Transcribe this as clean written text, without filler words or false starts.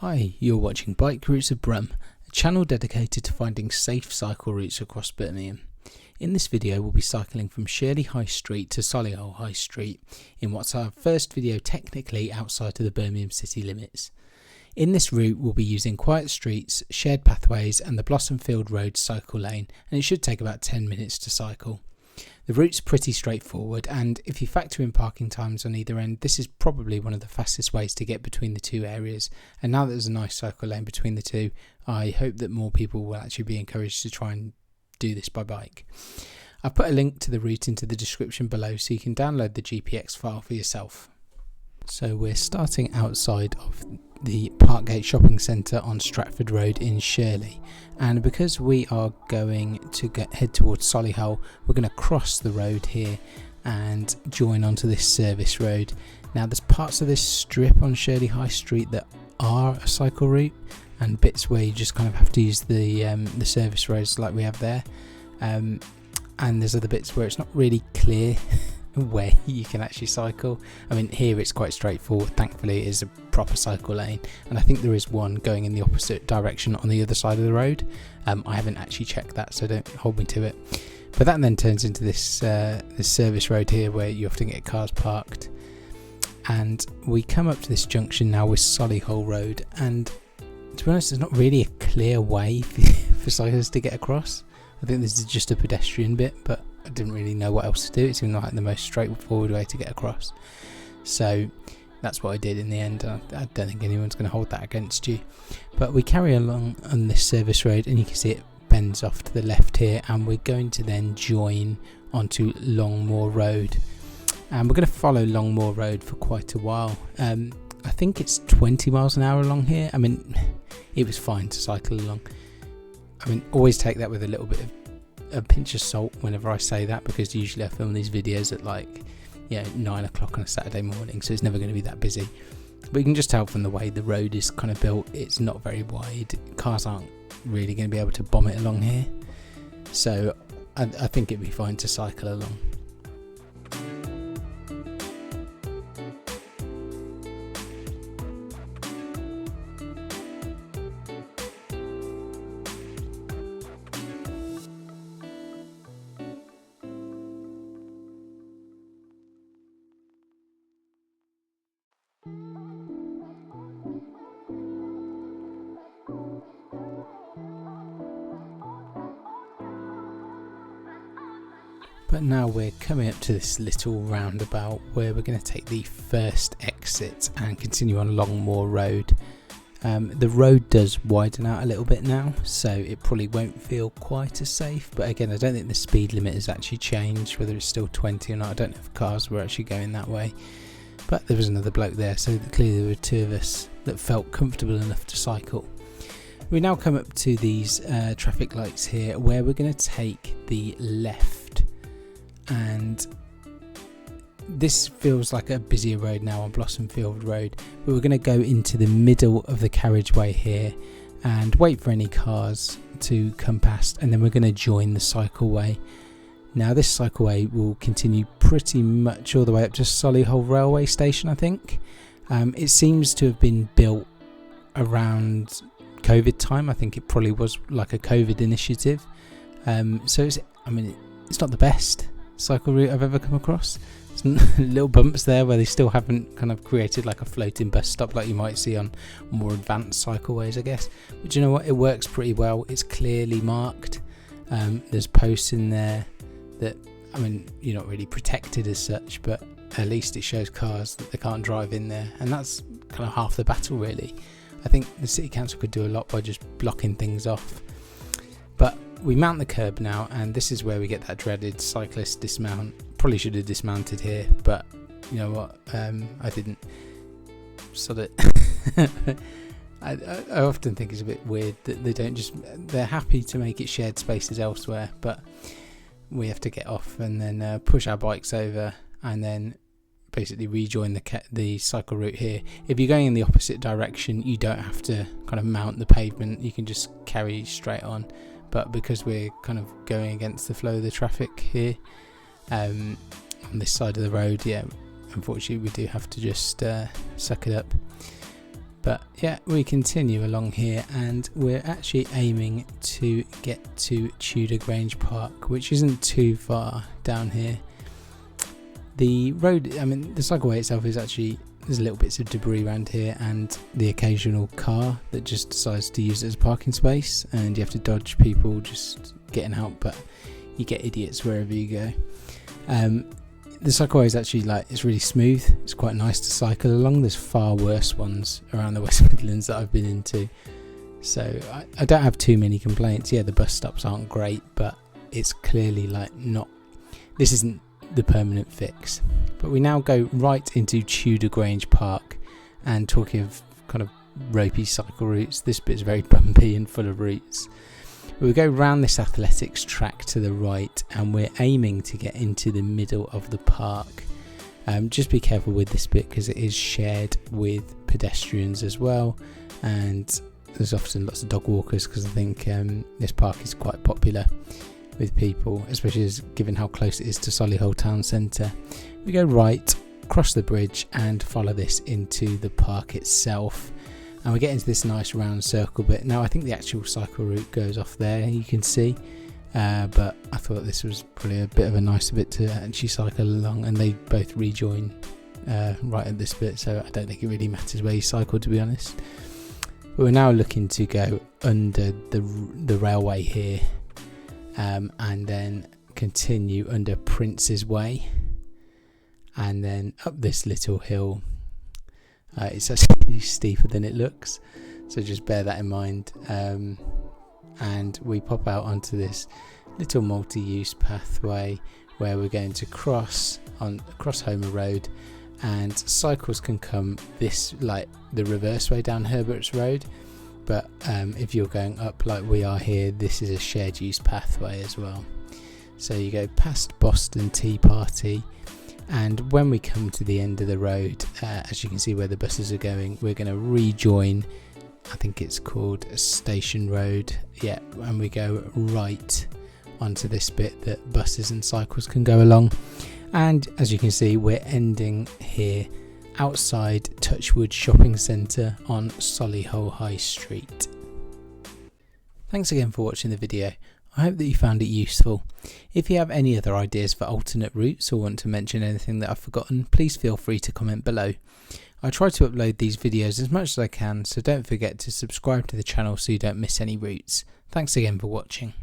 Hi, you're watching Bike Routes of Brum, a channel dedicated to finding safe cycle routes across Birmingham. In this video we'll be cycling from Shirley High Street to Solihull High Street in what's our first video technically outside of the Birmingham city limits. In this route we'll be using quiet streets, shared pathways and the Blossomfield Road cycle lane, and it should take about 10 minutes to cycle. The route's pretty straightforward, and if you factor in parking times on either end, this is probably one of the fastest ways to get between the two areas. And now that there's a nice cycle lane between the two, I hope that more people will actually be encouraged to try and do this by bike. I've put a link to the route into the description below so you can download the GPX file for yourself. So we're starting outside of the Parkgate Shopping Centre on Stratford Road in Shirley, and because we are going to head towards Solihull, we're going to cross the road here and join onto this service road. Now there's parts of this strip on Shirley High Street that are a cycle route and bits where you just kind of have to use the service roads like we have there, and there's other bits where it's not really clear where you can actually cycle. I mean, here it's quite straightforward. Thankfully it is a proper cycle lane, and I think there is one going in the opposite direction on the other side of the road. I haven't actually checked that, so don't hold me to it. But that then turns into this this service road here where you often get cars parked, and we come up to this junction now with Solihull Road, and to be honest there's not really a clear way for cyclists to get across. I think this is just a pedestrian bit, but I didn't really know what else to do. It seemed like the most straightforward way to get across, so that's what I did in the end. I don't think anyone's going to hold that against you. But we carry along on this service road, and you can see it bends off to the left here, and we're going to then join onto Longmore Road, and we're going to follow Longmore Road for quite a while. I think it's 20 miles an hour along here. I mean, it was fine to cycle along. I mean, always take that with a little bit of a pinch of salt whenever I say that, because usually I film these videos at 9 o'clock on a Saturday morning, so it's never going to be that busy. But you can just tell from the way the road is kind of built, it's not very wide. Cars aren't really going to be able to bomb it along here, so I think it'd be fine to cycle along. But now we're coming up to this little roundabout where we're going to take the first exit and continue on Longmore Road. The road does widen out a little bit now, so it probably won't feel quite as safe, but again I don't think the speed limit has actually changed, whether it's still 20 or not. I don't know if cars were actually going that way, but there was another bloke there, so clearly there were two of us that felt comfortable enough to cycle. We now come up to these traffic lights here where we're going to take the left, and this feels like a busier road now on Blossomfield Road, but we're going to go into the middle of the carriageway here and wait for any cars to come past, and then we're going to join the cycleway. Now this cycleway will continue pretty much all the way up to Solihull railway station, I think. It seems to have been built around COVID time. I think it probably was like a COVID initiative, so it's not the best cycle route I've ever come across. There's little bumps there where they still haven't kind of created like a floating bus stop like you might see on more advanced cycleways, I guess. But you know what, it works pretty well. It's clearly marked. There's posts in there that, I mean, you're not really protected as such, but at least it shows cars that they can't drive in there, and that's kind of half the battle really. I think the City Council could do a lot by just blocking things off. But we mount the curb now, and this is where we get that dreaded cyclist dismount. Probably should have dismounted here, but you know what, I didn't. Sod it. I often think it's a bit weird that they don't just, they're happy to make it shared spaces elsewhere, but we have to get off and then push our bikes over and then basically rejoin the cycle route here. If you're going in the opposite direction, you don't have to kind of mount the pavement, you can just carry straight on. But because we're kind of going against the flow of the traffic here on this side of the road, yeah, unfortunately we do have to just suck it up. But yeah, we continue along here and we're actually aiming to get to Tuudor Grange Park, which isn't too far down here. The road, I mean the cycleway itself is actually, there's little bits of debris around here and the occasional car that just decides to use it as a parking space, and you have to dodge people just getting out, but you get idiots wherever you go. The cycleway is actually it's really smooth. It's quite nice to cycle along. There's far worse ones around the West Midlands that I've been into, so I don't have too many complaints. Yeah, the bus stops aren't great, but it's clearly not, this isn't the permanent fix. But we now go right into Tuudor Grange Park, and talking of kind of ropey cycle routes, this bit is very bumpy and full of roots. We go round this athletics track to the right and we're aiming to get into the middle of the park. Just be careful with this bit because it is shared with pedestrians as well, and there's often lots of dog walkers because I think this park is quite popular with people, especially given how close it is to Solihull town centre. We go right, cross the bridge and follow this into the park itself. And we get into this nice round circle bit. Now I think the actual cycle route goes off there, you can see, but I thought this was probably a bit of a nicer bit to actually cycle along, and they both rejoin right at this bit, so I don't think it really matters where you cycle, to be honest. But we're now looking to go under the railway here, and then continue under Prince's Way, and then up this little hill. It's actually steeper than it looks, so just bear that in mind. And we pop out onto this little multi-use pathway where we're going to cross Homer Road, and cycles can come this the reverse way down Herbert's Road, but if you're going up like we are here, this is a shared use pathway as well. So you go past Boston Tea Party, and when we come to the end of the road, as you can see where the buses are going, we're going to rejoin, I think it's called Station Road, yeah, and we go right onto this bit that buses and cycles can go along. And as you can see, we're ending here outside Touchwood Shopping Centre on Solihull High Street. Thanks again for watching the video. I hope that you found it useful. If you have any other ideas for alternate routes or want to mention anything that I've forgotten, please feel free to comment below. I try to upload these videos as much as I can, so don't forget to subscribe to the channel so you don't miss any routes. Thanks again for watching.